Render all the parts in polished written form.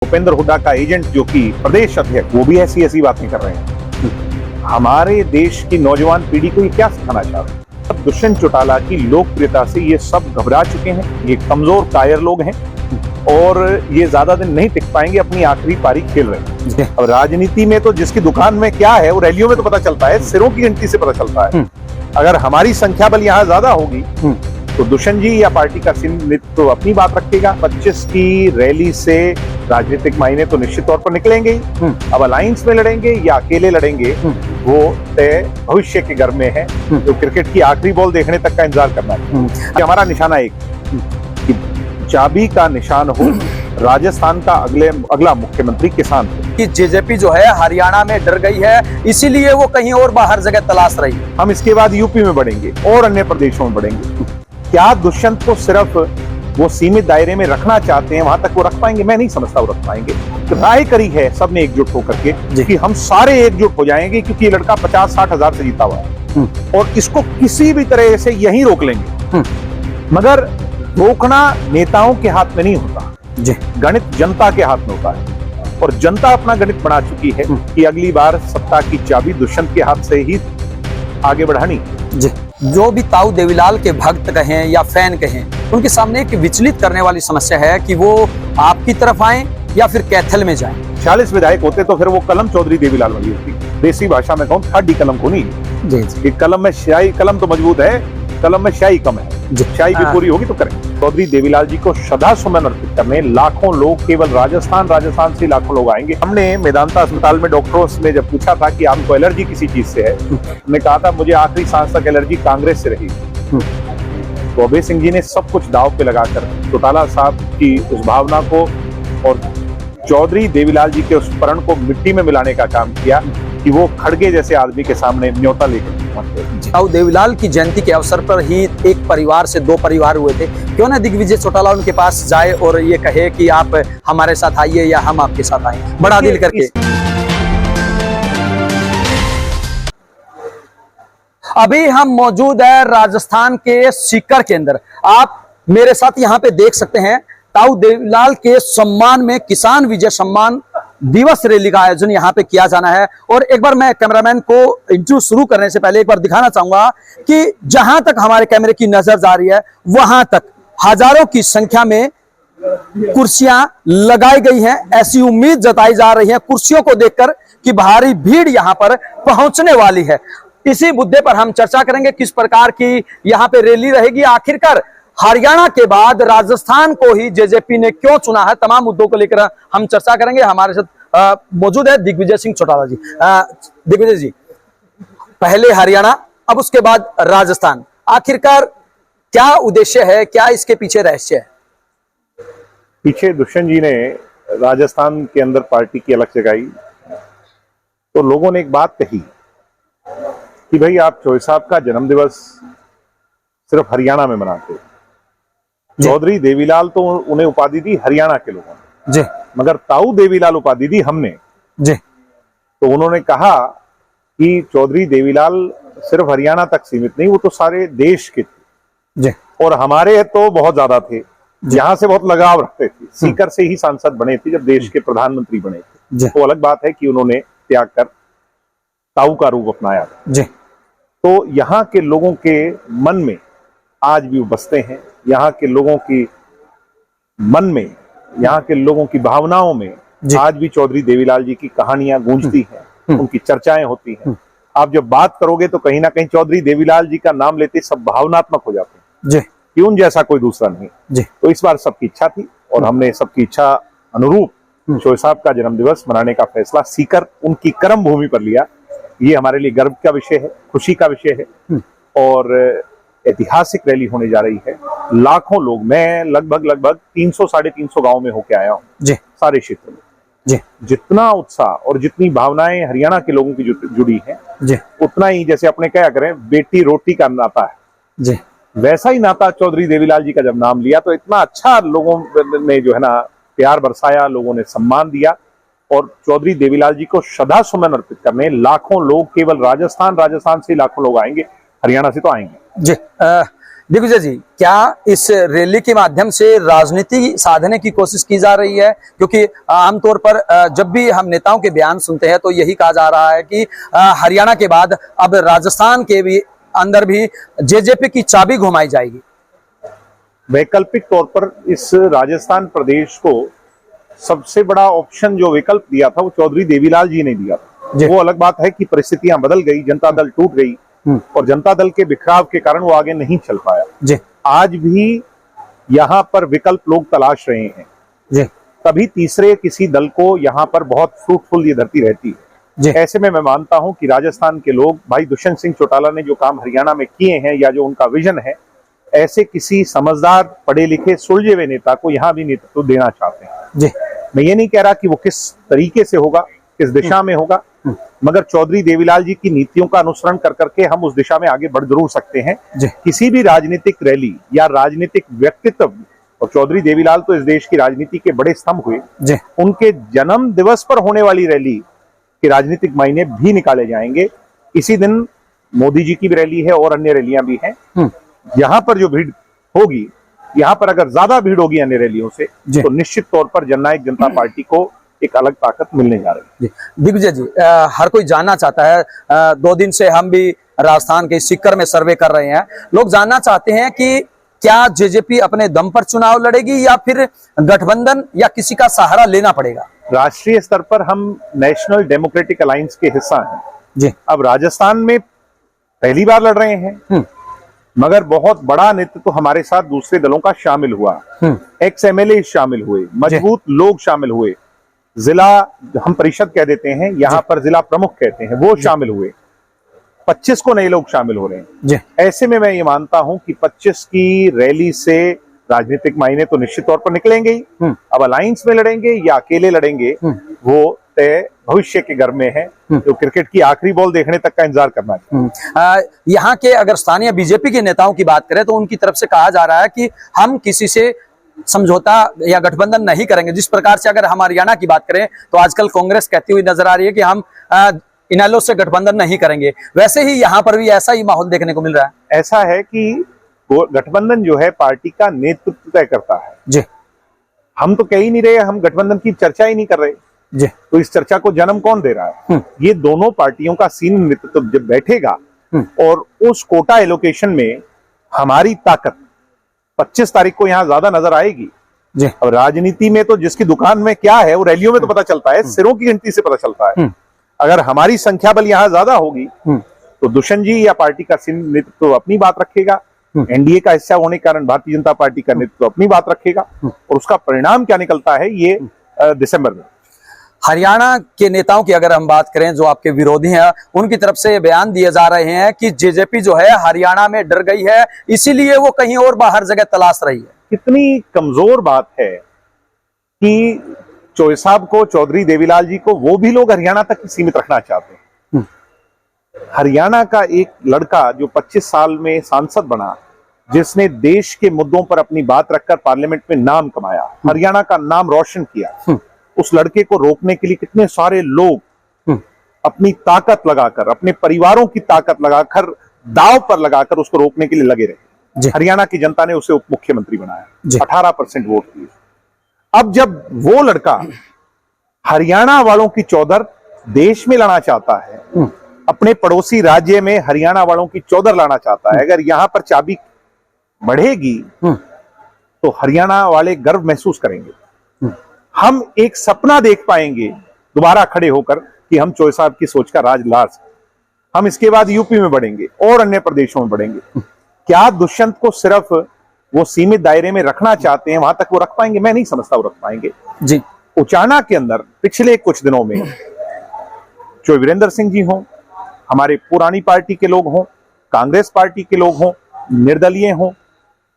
भूपेंद्र हुड्डा का एजेंट जो कि प्रदेश अध्यक्ष, वो भी ऐसी ऐसी बातें कर रहे हैं। हमारे देश की नौजवान पीढ़ी को ये क्या सिखाना चाह रहे हैं? अब दुष्यंत चौटाला की लोकप्रियता से ये सब घबरा चुके हैं। ये कमजोर कायर लोग हैं और ये ज्यादा दिन नहीं टिक पाएंगे, अपनी आखिरी पारी खेल रहे हैं। अब राजनीति में तो जिसकी दुकान में क्या है वो रैलियों में तो पता चलता है, सिरों की गिनती से पता चलता है। अगर हमारी संख्या बल यहाँ ज्यादा होगी तो दुष्यंत जी या पार्टी का नेतृत्व तो अपनी बात रखेगा। 25 की रैली से राजनीतिक मायने तो निश्चित तौर पर निकलेंगे ही। अब अलायंस में लड़ेंगे या अकेले लड़ेंगे वो तय भविष्य के घर में है। तो क्रिकेट की आखिरी बॉल देखने तक का इंतजार करना है। कि हमारा निशाना एक कि चाबी का निशान हो राजस्थान का अगला मुख्यमंत्री किसान हो। कि जेजेपी जो है हरियाणा में डर गई है, इसीलिए वो कहीं और बाहर जगह तलाश रही। हम इसके बाद यूपी में बढ़ेंगे और अन्य प्रदेशों में बढ़ेंगे। क्या दुष्यंत को सिर्फ वो सीमित दायरे में रखना चाहते हैं, वहां तक वो रख पाएंगे? मैं नहीं समझता वो रख पाएंगे। राय करी है सबने एकजुट होकर के कि हम सारे एकजुट हो जाएंगे, क्योंकि ये लड़का 50-60 हजार से जीता हुआ है और इसको किसी भी तरह से यहीं रोक लेंगे। मगर रोकना नेताओं के हाथ में नहीं होता, गणित जनता के हाथ में होता है और जनता अपना गणित बना चुकी है कि अगली बार सत्ता की चाबी दुष्यंत के हाथ से ही आगे बढ़ानी। जो भी ताऊ देवीलाल के भक्त कहें या फैन कहें, उनके सामने एक विचलित करने वाली समस्या है कि वो आपकी तरफ आए या फिर कैथल में जाएं। 40 विधायक होते तो फिर वो कलम चौधरी देवीलाल वाली होती। देसी भाषा में कहूँ थर्डी कलम को नहीं। कलम में स्याही, कलम तो मजबूत है, कलम में स्याही कम है। स्याही भी पूरी होगी तो करें। चौधरी देवीलाल जी को श्रद्धा सुमन अर्पित करने लाखों लोग, केवल राजस्थान से लाखों लोग आएंगे। हमने मेदांता अस्पताल में डॉक्टरों से जब पूछा था कि आपको एलर्जी किसी चीज से है, उन्होंने कहा था मुझे आखिरी सांस तक एलर्जी कांग्रेस से रही। तो अभय सिंह जी ने सब कुछ दांव पे लगाकर चौटाला साहब की उस भावना को और चौधरी देवीलाल जी के उस प्रण को मिट्टी में मिलाने का काम किया कि वो खड़गे जैसे आदमी के सामने न्योता लेकर पहुंचे। ताऊ देवीलाल की जयंती के अवसर पर ही एक परिवार से 2 परिवार हुए थे। क्यों ना दिग्विजय चौटाला उनके पास जाए और ये कहे कि आप हमारे साथ आइए या हम आपके साथ आए, बड़ा दिल करके। अभी हम मौजूद है राजस्थान के सीकर के अंदर। आप मेरे साथ यहाँ पे देख सकते हैं ताऊ देवीलाल के सम्मान में किसान विजय सम्मान दिवस रैली का आयोजन यहाँ पे किया जाना है। और एक बार मैं कैमरामैन को इंटरव्यू शुरू करने से पहले एक बार दिखाना चाहूंगा कि जहां तक हमारे कैमरे की नजर जा रही है वहां तक हजारों की संख्या में कुर्सियां लगाई गई हैं। ऐसी उम्मीद जताई जा रही है कुर्सियों को देखकर कि भारी भीड़ यहां पर पहुंचने वाली है। इसी मुद्दे पर हम चर्चा करेंगे, किस प्रकार की यहाँ पे रैली रहेगी, आखिरकार हरियाणा के बाद राजस्थान को ही जेजेपी ने क्यों चुना है, तमाम मुद्दों को लेकर हम चर्चा करेंगे। हमारे साथ मौजूद है दिग्विजय सिंह चौटाला जी। दिग्विजय जी, पहले हरियाणा, अब उसके बाद राजस्थान, आखिरकार क्या उद्देश्य है, क्या इसके पीछे रहस्य है? पीछे दुष्यंत जी ने राजस्थान के अंदर पार्टी की अलग जगाई तो लोगों ने एक बात कही कि भाई आप चौधरी साहब का जन्म दिवस सिर्फ हरियाणा में मनाते। चौधरी देवीलाल तो उन्हें उपाधि दी हरियाणा के लोगों ने, मगर ताऊ देवीलाल उपाधि दी हमने। तो उन्होंने कहा कि चौधरी देवीलाल सिर्फ हरियाणा तक सीमित नहीं, वो तो सारे देश के थे और हमारे तो बहुत ज्यादा थे, यहाँ से बहुत लगाव रखते थे। सीकर से ही सांसद बने थे जब देश के प्रधानमंत्री बने थे। तो अलग बात है कि उन्होंने त्याग कर ताऊ का रूप अपनाया। तो यहाँ के लोगों के मन में आज भी वो बसते हैं। यहाँ के लोगों की मन में, यहाँ के लोगों की भावनाओं में आज भी चौधरी देवीलाल जी की कहानियां गूंजती हैं, उनकी चर्चाएं होती हैं। आप जब बात करोगे तो कहीं ना कहीं चौधरी देवीलाल जी का नाम लेते सब भावनात्मक हो जाते हैं कि उन जैसा कोई दूसरा नहीं। तो इस बार सबकी इच्छा थी और हमने सबकी इच्छा अनुरूप चौधरी साहब का जन्म दिवस मनाने का फैसला सीकर उनकी कर्म भूमि पर लिया। ये हमारे लिए गर्व का विषय है, खुशी का विषय है और ऐतिहासिक रैली होने जा रही है। लाखों लोग, मैं लगभग 300-350 गांव में होके आया हूँ सारे क्षेत्र में। जितना उत्साह और जितनी भावनाएं हरियाणा के लोगों की जुड़ी हैं, उतना ही जैसे अपने क्या करें बेटी रोटी का नाता है, वैसा ही नाता चौधरी देवीलाल जी का जब नाम लिया तो इतना अच्छा लोगों ने जो है ना प्यार बरसाया, लोगों ने सम्मान दिया और चौधरी देवीलाल जी को श्रद्धा सुमन अर्पित करने लाखों लोग, केवल राजस्थान से लाखों लोग आएंगे, हरियाणा से तो आएंगे। दिग्विजय जी, क्या इस रैली के माध्यम से राजनीति साधने की कोशिश की जा रही है? क्योंकि आमतौर पर जब भी हम नेताओं के बयान सुनते हैं तो यही कहा जा रहा है कि हरियाणा के बाद अब राजस्थान के भी अंदर भी जेजेपी की चाबी घुमाई जाएगी। वैकल्पिक तौर पर इस राजस्थान प्रदेश को सबसे बड़ा ऑप्शन जो विकल्प दिया था वो चौधरी देवीलाल जी ने दिया था। वो अलग बात है कि परिस्थितियां बदल गई, जनता दल टूट गई और जनता दल के बिखराव के कारण वो आगे नहीं चल पाया। जी। आज भी यहाँ पर विकल्प लोग तलाश रहे हैं। जी। तभी तीसरे किसी दल को यहाँ पर बहुत फ्रूटफुल ये धरती रहती है। जी। ऐसे में मैं मानता हूं कि राजस्थान के लोग भाई दुष्यंत सिंह चौटाला ने जो काम हरियाणा में किए हैं या जो उनका विजन है, ऐसे किसी समझदार पढ़े लिखे सुलझे हुए नेता को यहाँ भी नेतृत्व देना चाहते हैं। जी। मैं ये नहीं कह रहा कि वो किस तरीके से होगा, किस दिशा में होगा, मगर चौधरी देवीलाल जी की नीतियों का अनुसरण कर करके हम उस दिशा में आगे बढ़ जरूर सकते हैं। किसी भी राजनीतिक रैली या राजनीतिक व्यक्तित्व, और चौधरी देवीलाल तो इस देश की राजनीति के बड़े स्तंभ हुए, उनके जन्म दिवस पर होने वाली रैली के राजनीतिक मायने भी निकाले जाएंगे। इसी दिन मोदी जी की भी रैली है और अन्य रैलियां भी हैं। यहाँ पर जो भीड़ होगी, यहाँ पर अगर ज्यादा भीड़ होगी अन्य रैलियों से, तो निश्चित तौर पर जननायक जनता पार्टी को एक अलग ताकत मिलने जा रही है। दिग्विजय जी, हर कोई जानना चाहता है, 2 दिन से हम भी राजस्थान के सीकर में सर्वे कर रहे हैं, लोग जानना चाहते हैं कि क्या जेजेपी अपने दम पर चुनाव लड़ेगी या फिर गठबंधन या किसी का सहारा लेना पड़ेगा? राष्ट्रीय स्तर पर हम नेशनल डेमोक्रेटिक अलायंस के हिस्सा हैं। जी। अब राजस्थान में पहली बार लड़ रहे हैं, मगर बहुत बड़ा नेतृत्व तो हमारे साथ दूसरे दलों का शामिल हुआ। एक्स एमएलए शामिल हुए, मजबूत लोग शामिल हुए, जिला हम परिषद कह देते हैं, यहाँ पर जिला प्रमुख कहते हैं, वो शामिल हुए। 25 को नए लोग शामिल हो रहे हैं। ऐसे में मैं ये मानता हूं कि 25 की रैली से राजनीतिक मायने तो निश्चित तौर पर निकलेंगे ही। अब अलायंस में लड़ेंगे या अकेले लड़ेंगे, वो तय भविष्य के घर में है, जो क्रिकेट की आखिरी बॉल देखने तक का इंतजार करना चाहिए। यहाँ के अगर स्थानीय बीजेपी के नेताओं की बात करें तो उनकी तरफ से कहा जा रहा है कि हम किसी से समझौता या गठबंधन नहीं करेंगे। जिस प्रकार से अगर हम हरियाणा की बात करें तो आजकल कांग्रेस कहती हुई नजर आ रही है कि हम इनेलो से गठबंधन नहीं करेंगे, वैसे ही यहाँ पर भी ऐसा ही माहौल देखने को मिल रहा है। ऐसा है कि गठबंधन जो है पार्टी का नेतृत्व तय करता है। जी। हम तो कह ही नहीं रहे, हम गठबंधन की चर्चा ही नहीं कर रहे। जी। तो इस चर्चा को जन्म कौन दे रहा है? ये दोनों पार्टियों का सीनियर नेतृत्व जब बैठेगा और उस कोटा एलोकेशन में हमारी ताकत 25 तारीख को यहाँ ज्यादा नजर आएगी। जी। और राजनीति में तो जिसकी दुकान में क्या है वो रैलियों में तो पता चलता है, सिरों की गिनती से पता चलता है। अगर हमारी संख्या बल यहाँ ज्यादा होगी तो दुष्यंत जी या पार्टी का सीनियर नेतृत्व अपनी बात रखेगा, एनडीए का हिस्सा होने के कारण भारतीय जनता पार्टी का नेतृत्व अपनी बात रखेगा, और उसका परिणाम क्या निकलता है ये दिसंबर में। हरियाणा के नेताओं की अगर हम बात करें, जो आपके विरोधी हैं, उनकी तरफ से बयान दिए जा रहे हैं कि जेजेपी जो है हरियाणा में डर गई है, इसीलिए वो कहीं और बाहर जगह तलाश रही है। कितनी कमजोर बात है कि चौधरी साहब को, चौधरी देवीलाल जी को, वो भी लोग हरियाणा तक सीमित रखना चाहते हैं। हरियाणा का एक लड़का जो 25 साल में सांसद बना, जिसने देश के मुद्दों पर अपनी बात रखकर पार्लियामेंट में नाम कमाया, हरियाणा का नाम रोशन किया, उस लड़के को रोकने के लिए कितने सारे लोग अपनी ताकत लगाकर, अपने परिवारों की ताकत लगाकर, दांव पर लगाकर उसको रोकने के लिए लगे रहे। हरियाणा की जनता ने उसे उप मुख्यमंत्री बनाया, 18% वोट दिए। अब जब वो लड़का हरियाणा वालों की चौधर देश में लाना चाहता है, अपने पड़ोसी राज्य में हरियाणा वालों की चौधर लाना चाहता है, अगर यहां पर चाबी बढ़ेगी तो हरियाणा वाले गर्व महसूस करेंगे। हम एक सपना देख पाएंगे दोबारा खड़े होकर कि हम चौधरी साहब की सोच का राज ला सकते। हम इसके बाद यूपी में बढ़ेंगे और अन्य प्रदेशों में बढ़ेंगे। क्या दुष्यंत को सिर्फ वो सीमित दायरे में रखना चाहते हैं, वहां तक वो रख पाएंगे? मैं नहीं समझता वो रख पाएंगे। जी। उचाना के अंदर पिछले कुछ दिनों में जो वीरेंद्र सिंह जी हों, हमारे पुरानी पार्टी के लोग हों, कांग्रेस पार्टी के लोग हों, निर्दलीय हों,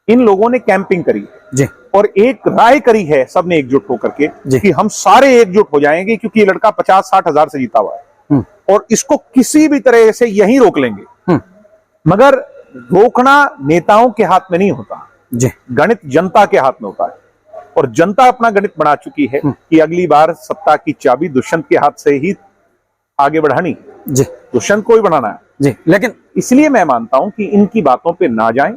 इन लोगों ने कैंपिंग करी जी, और एक राय करी है सबने एकजुट होकर के कि हम सारे एकजुट हो जाएंगे, क्योंकि ये लड़का 50-60 हजार से जीता हुआ है और इसको किसी भी तरह से यहीं रोक लेंगे। मगर रोकना नेताओं के हाथ में नहीं होता जी, गणित जनता के हाथ में होता है, और जनता अपना गणित बना चुकी है कि अगली बार सत्ता की चाबी दुष्यंत के हाथ से ही आगे बढ़ानी जी, दुष्यंत को ही बढ़ाना है जी। लेकिन इसलिए मैं मानता हूं कि इनकी बातों पे ना जाएं,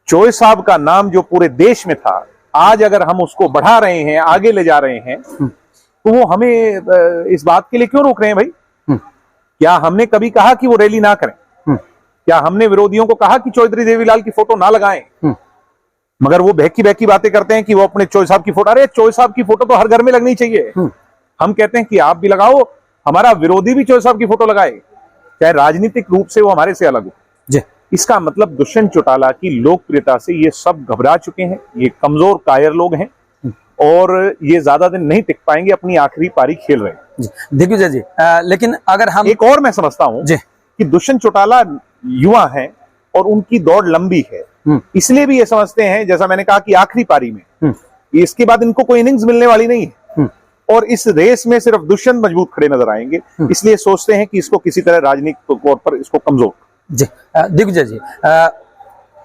चोय साहब का नाम जो पूरे देश में था, आज अगर हम उसको बढ़ा रहे हैं, आगे ले जा रहे हैं, तो वो हमें इस बात के लिए क्यों रोक रहे हैं भाई? क्या हमने कभी कहा कि वो रैली ना करें? क्या हमने विरोधियों को कहा कि चौधरी देवीलाल की फोटो ना लगाएं? मगर वो बहकी बहकी बातें करते हैं कि वो अपने चोय साहब की फोटो, अरे चोय साहब की फोटो तो हर घर में लगनी चाहिए। हम कहते हैं कि आप भी लगाओ, हमारा विरोधी भी चोय साहब की फोटो लगाए, चाहे राजनीतिक रूप से वो हमारे से अलग हो। जी। इसका मतलब दुष्यंत चौटाला की लोकप्रियता से ये सब घबरा चुके हैं, ये कमजोर कायर लोग हैं और ये ज्यादा दिन नहीं टिक पाएंगे, अपनी आखिरी पारी खेल रहे हैं। जी दिग्विजय जी, लेकिन अगर हम एक और मैं समझता हूं जी कि दुष्यंत चौटाला युवा हैं और उनकी दौड़ लंबी है, इसलिए भी ये समझते हैं, जैसा मैंने कहा कि आखिरी पारी में इसके बाद इनको कोई इनिंग्स मिलने वाली नहीं है और इस रेस में सिर्फ दुष्यंत मजबूत खड़े नजर आएंगे, इसलिए सोचते हैं कि इसको किसी तरह राजनीतिक तौर पर इसको कमजोर। जी दिग्विजय जी,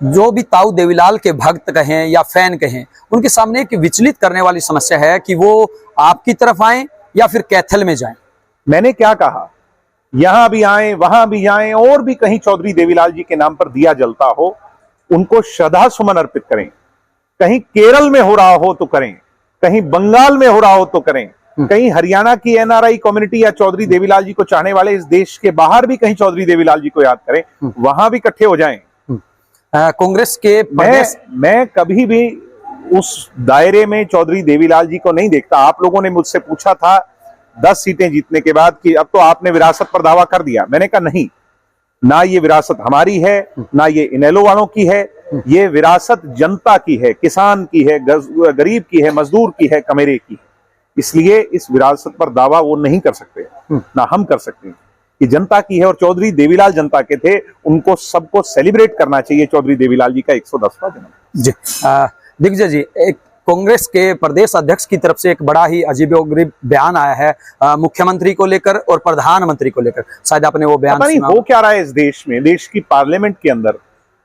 जो भी ताऊ देवीलाल के भक्त कहें या फैन कहें, उनके सामने एक विचलित करने वाली समस्या है कि वो आपकी तरफ आए या फिर कैथल में जाएं। मैंने क्या कहा, यहां भी आए, वहां भी जाएं और भी कहीं चौधरी देवीलाल जी के नाम पर दिया जलता हो, उनको श्रद्धा सुमन अर्पित करें। कहीं केरल में हो रहा हो तो करें, कहीं बंगाल में हो रहा हो तो करें, कहीं हरियाणा की एनआरआई कम्युनिटी या चौधरी देवीलाल जी को चाहने वाले इस देश के बाहर भी कहीं चौधरी देवीलाल जी को याद करें, वहां भी इकट्ठे हो जाएं। कांग्रेस के मैं कभी भी उस दायरे में चौधरी देवीलाल जी को नहीं देखता। आप लोगों ने मुझसे पूछा था 10 सीटें जीतने के बाद कि अब तो आपने विरासत पर दावा कर दिया। मैंने कहा नहीं, ना ये विरासत हमारी है, ना ये इनेलो वालों की है, ये विरासत जनता की है, किसान की है, गरीब की है, मजदूर की है, कमेरे की है। इसलिए इस विरासत पर दावा वो नहीं कर सकते, ना हम कर सकते हैं कि जनता की है। और चौधरी देवीलाल जनता के थे, उनको सबको सेलिब्रेट करना चाहिए चौधरी देवीलाल जी का 110वां जन्म। जी दिग्विजय जी, एक कांग्रेस के प्रदेश अध्यक्ष की तरफ से एक बड़ा ही अजीबोगरीब बयान आया है मुख्यमंत्री को लेकर और प्रधानमंत्री को लेकर। शायद आपने वो बयान पता नहीं हो क्या रहा है इस देश में। देश की पार्लियामेंट के अंदर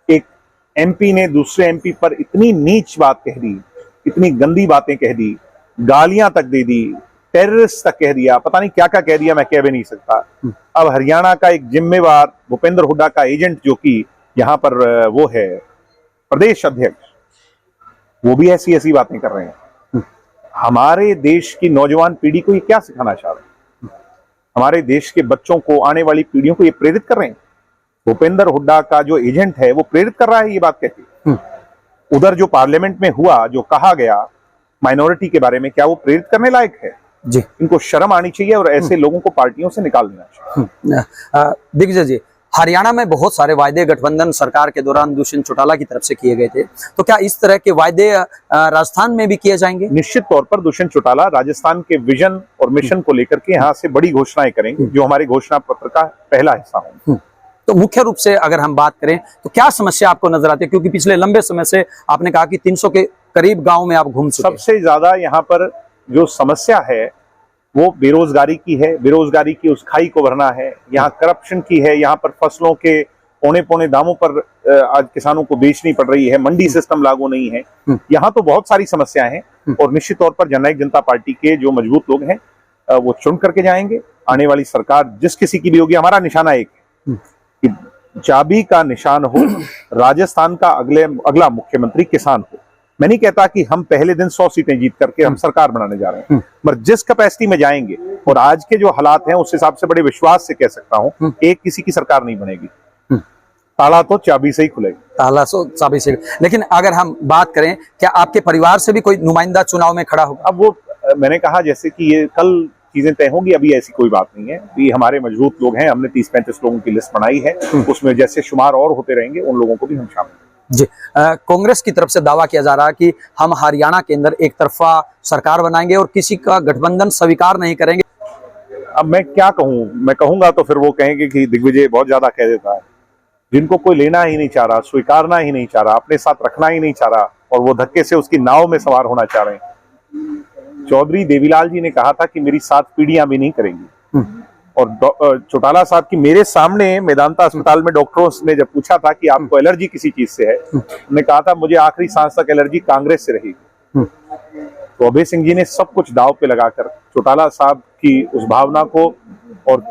एक एमपी ने दूसरे एमपी पर इतनी नीच बात कह दी, इतनी गंदी बातें कह दी, गालियां तक दे दी, टेररिस्ट तक कह दिया, पता नहीं क्या क्या कह दिया, मैं कह भी नहीं सकता। अब हरियाणा का एक जिम्मेवार भूपेंद्र हुड्डा का एजेंट, जो कि यहाँ पर वो है प्रदेश अध्यक्ष, वो भी ऐसी ऐसी बातें कर रहे हैं। हमारे देश की नौजवान पीढ़ी को ये क्या सिखाना चाह रहे हैं? हमारे देश के बच्चों को, आने वाली पीढ़ियों को ये प्रेरित कर रहे हैं। भूपेंद्र हुड्डा का जो एजेंट है वो प्रेरित कर रहा है ये बात कहती है। उधर जो पार्लियामेंट में हुआ, जो कहा गया माइनॉरिटी के बारे में, क्या वो प्रेरित करने लायक है? जी, इनको शर्म आनी चाहिए और ऐसे लोगों को पार्टियों से निकाल देना चाहिए। दिग्विजय जी, हरियाणा में बहुत सारे वायदे गठबंधन सरकार के दौरान दुष्यंत चौटाला की तरफ से किए गए थे, तो क्या इस तरह के वायदे राजस्थान में भी किए जाएंगे? निश्चित तौर पर दुष्यंत चौटाला राजस्थान के विजन और मिशन को लेकर के यहाँ से बड़ी घोषणाएं करेंगे, जो हमारे घोषणा पत्र का पहला हिस्सा होंगे। तो मुख्य रूप से अगर हम बात करें तो क्या समस्या आपको नजर आती है, क्योंकि पिछले लंबे समय से आपने कहा कि 300 के करीब गांव में आप घूम चुके हैं। सबसे ज्यादा यहाँ पर जो समस्या है वो बेरोजगारी की है। बेरोजगारी की उस खाई को भरना है। यहाँ करप्शन की है। यहाँ पर फसलों के पौने पौने दामों पर आज किसानों को बेचनी पड़ रही है। मंडी सिस्टम लागू नहीं है। यहाँ तो बहुत सारी समस्याएं हैं और निश्चित तौर पर जननायक जनता पार्टी के जो मजबूत लोग हैं वो चुन करके जाएंगे। आने वाली सरकार जिस किसी की भी होगी, हमारा निशाना एक है कि चाबी का निशान हो, राजस्थान का अगला मुख्यमंत्री किसान हो। मैं नहीं कहता कि हम पहले दिन 100 सीटें जीत करके हम सरकार बनाने जा रहे हैं, पर जिस कैपेसिटी में जाएंगे और आज के जो हालात हैं उस हिसाब से बड़े विश्वास से कह सकता हूं, एक किसी की सरकार नहीं बनेगी। ताला तो चाबी से ही खुलेगा। ताला तो चाबी से। लेकिन अगर हम बात करें, क्या आपके परिवार से भी कोई नुमाइंदा चुनाव में खड़ा होगा? अब वो मैंने कहा जैसे कि ये कल चीजें तय होंगी, अभी ऐसी कोई बात नहीं है। अभी हमारे मजबूत लोग हैं, हमने 30-35 लोगों की लिस्ट बनाई है, उसमें जैसे शुमार और होते रहेंगे उन लोगों को भी हम शामिल। जी, कांग्रेस की तरफ से दावा किया जा रहा है कि हम हरियाणा के अंदर एक तरफा सरकार बनाएंगे और किसी का गठबंधन स्वीकार नहीं करेंगे। अब मैं क्या कहूं, मैं कहूंगा तो फिर वो कहेंगे कि दिग्विजय बहुत ज्यादा कह देता है। जिनको कोई लेना ही नहीं चाह रहा, स्वीकारना ही नहीं चाह रहा, अपने साथ रखना ही नहीं चाह रहा और वो धक्के से उसकी नाव में सवार होना चाह रहे हैं। चौधरी देवीलाल जी ने कहा था कि मेरी 7 पीढ़ियां भी नहीं करेंगी और चौटाला साहब की मेरे सामने मेदांता अस्पताल में डॉक्टरों ने जब पूछा था कि आपको एलर्जी किसी चीज से है, उन्होंने कहा था मुझे आखिरी सांस तक एलर्जी कांग्रेस से रहेगी। तो अभय सिंह जी ने सब कुछ दांव पे लगाकर चौटाला साहब की उस भावना को और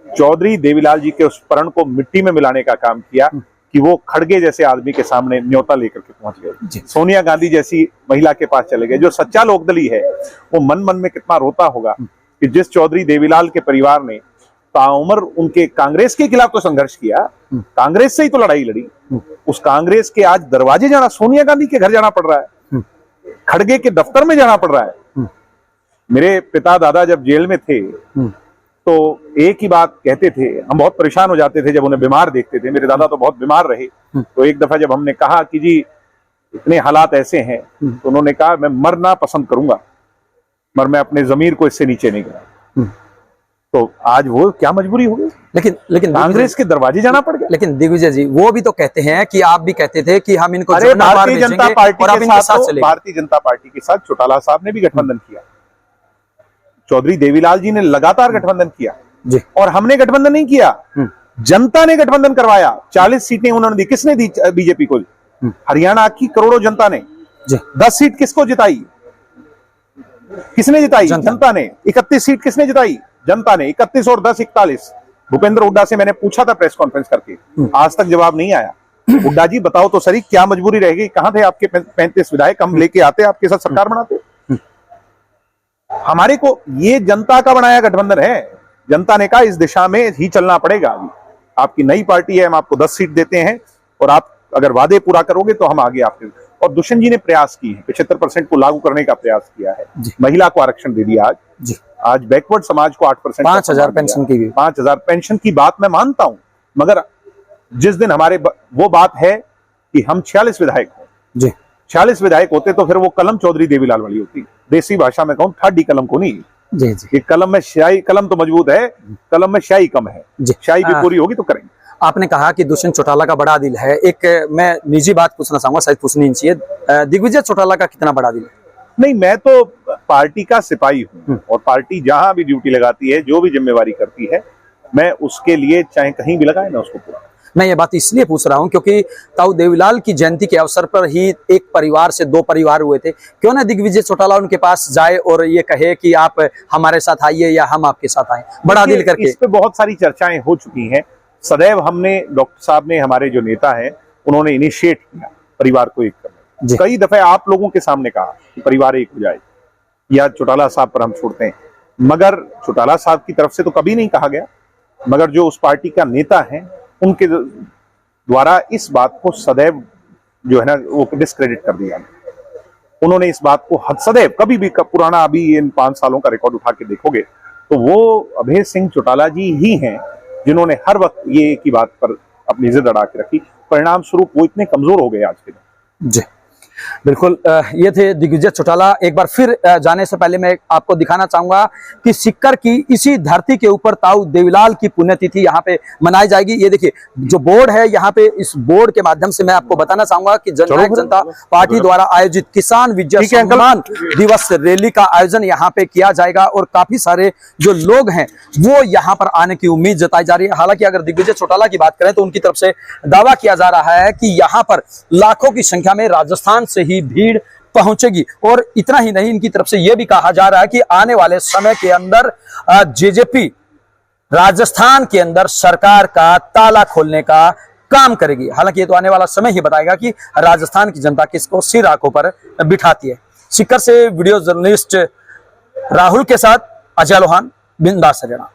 चौधरी देवीलाल जी के उस प्रण को मिट्टी में मिलाने का काम किया कि वो खड़गे जैसे आदमी के सामने न्योता लेकर के पहुंच गए, सोनिया गांधी जैसी महिला के पास चले गए। जो सच्चा लोकदली है वो मन मन में कितना रोता होगा कि जिस चौधरी देवीलाल के परिवार ने ताउम्र उनके कांग्रेस के खिलाफ तो संघर्ष किया, कांग्रेस से ही तो लड़ाई लड़ी, उस कांग्रेस के आज दरवाजे जाना, सोनिया गांधी के घर जाना पड़ रहा है, खड़गे के दफ्तर में जाना पड़ रहा है। मेरे पिता दादा जब जेल में थे तो एक ही बात कहते थे, हम बहुत परेशान हो जाते थे जब उन्हें बीमार देखते थे। मेरे दादा तो बहुत बीमार रहे, तो एक दफा जब हमने कहा कि जी इतने हालात ऐसे हैं, तो उन्होंने कहा मैं मरना पसंद करूंगा मगर मैं अपने जमीर को इससे नीचे नहीं गया। तो आज वो क्या मजबूरी हो गई, लेकिन कांग्रेस के दरवाजे जाना पड़ गया। लेकिन दिग्विजय जी वो भी तो कहते हैं कि आप भी कहते थे कि हम इनको अरे भारतीय जनता पार्टी के साथ चलेंगे। भारतीय जनता पार्टी के साथ चौटाला साहब ने भी गठबंधन किया, चौधरी देवीलाल जी ने लगातार गठबंधन किया जी, और हमने गठबंधन नहीं किया, जनता ने गठबंधन करवाया। 40 सीटें उन्होंने दी, किसने दी बीजेपी को? हरियाणा की करोड़ों जनता ने जी। 10 सीट किसको जिताई? किसने जिताई? जनता ने। 31 सीट किसने जिताई? जनता ने। 31 और 10 41। भूपेंद्र हुड्डा से मैंने पूछा था प्रेस कॉन्फ्रेंस करके, आज तक जवाब नहीं आया। हुड्डा जी बताओ तो सही, क्या मजबूरी रहेगी? कहां थे आपके 35 विधायक? हम लेके आते, आपके साथ सरकार बनाते। हमारे को ये जनता का बनाया गठबंधन है, जनता ने कहा इस दिशा में ही चलना पड़ेगा। आपकी नई पार्टी है, हम आपको 10 सीट देते हैं और आप अगर वादे पूरा करोगे तो हम आगे आपके। और दुष्यंत जी ने प्रयास किए हैं, 75% को लागू करने का प्रयास किया है, महिला को आरक्षण दे दिया आज बैकवर्ड समाज को 8%, 5000 पेंशन की 5000 पेंशन की बात मैं मानता हूं, मगर जिस दिन हमारे वो बात है कि हम 46 विधायक हैं, 46 विधायक होते तो फिर वो कलम चौधरी देवीलाल वाली होती। देसी भाषा में कहूं, थर्डी कलम को नहीं जी जी। ये कलम में स्याही, कलम तो मजबूत है, कलम में स्याही कम है, स्याही भी पूरी होगी तो करेंगे। आपने कहा कि दुष्यंत चौटाला का बड़ा दिल है, एक मैं निजी बात पूछना चाहूंगा, शायद पूछनी नहीं चाहिए, दिग्विजय चौटाला का कितना बड़ा दिल है? नहीं, मैं तो पार्टी का सिपाही हूं और पार्टी जहां भी ड्यूटी लगाती है, जो भी जिम्मेवारी करती है, मैं उसके लिए चाहे कहीं भी लगाए, मैं उसको पूरा। मैं ये बात इसलिए पूछ रहा हूं क्योंकि ताऊ देवीलाल की जयंती के अवसर पर ही एक परिवार से 2 परिवार हुए थे। क्यों ना दिग्विजय चौटाला उनके पास जाए और ये कहे कि आप हमारे साथ आइए या हम आपके साथ आए, बड़ा दिल करके। इस पे बहुत सारी चर्चाएं हो चुकी हैं। सदैव हमने, डॉक्टर साहब ने, हमारे जो नेता हैं, उन्होंने इनिशिएट किया परिवार को एक करने। कई दफे आप लोगों के सामने कहा कि परिवार एक हो जाए, या चौटाला साहब पर हम छोड़ते हैं, मगर चौटाला साहब की तरफ से तो कभी नहीं कहा गया, मगर जो उस पार्टी का नेता है उनके द्वारा इस बात को सदैव जो है ना वो डिस्क्रेडिट कर दिया। उन्होंने इस बात को सदैव, कभी भी पुराना, अभी इन 5 सालों का रिकॉर्ड उठा के देखोगे तो वो अभय सिंह चौटाला जी ही हैं जिन्होंने हर वक्त ये एक ही बात पर अपनी जिद अड़ा के रखी। परिणाम स्वरूप वो इतने कमजोर हो गए आज के दिन। जी बिल्कुल, ये थे दिग्विजय चौटाला। एक बार फिर जाने से पहले मैं आपको दिखाना चाहूंगा कि सीकर की इसी धरती के ऊपर ताऊ देवीलाल की पुण्यतिथि यहाँ पे मनाई जाएगी। ये देखिए जो बोर्ड है, यहाँ पे इस बोर्ड के माध्यम से मैं आपको बताना चाहूंगा कि जननायक जनता पार्टी द्वारा आयोजित किसान विजय सम्मान दिवस रैली का आयोजन यहाँ पे किया जाएगा और काफी सारे जो लोग हैं वो यहाँ पर आने की उम्मीद जताई जा रही है। हालांकि अगर दिग्विजय चौटाला की बात करें तो उनकी तरफ से दावा किया जा रहा है कि यहाँ पर लाखों की संख्या में राजस्थान से ही भीड़ पहुंचेगी। और इतना ही नहीं, इनकी तरफ से यह भी कहा जा रहा है कि आने वाले समय के अंदर जेजेपी राजस्थान के अंदर सरकार का ताला खोलने का काम करेगी। हालांकि ये तो आने वाला समय ही बताएगा कि राजस्थान की जनता किसको सिर आंखों पर बिठाती है। सीकर से वीडियो जर्नलिस्ट राहुल के साथ अजय लोहान, बिंदास हरियाणा।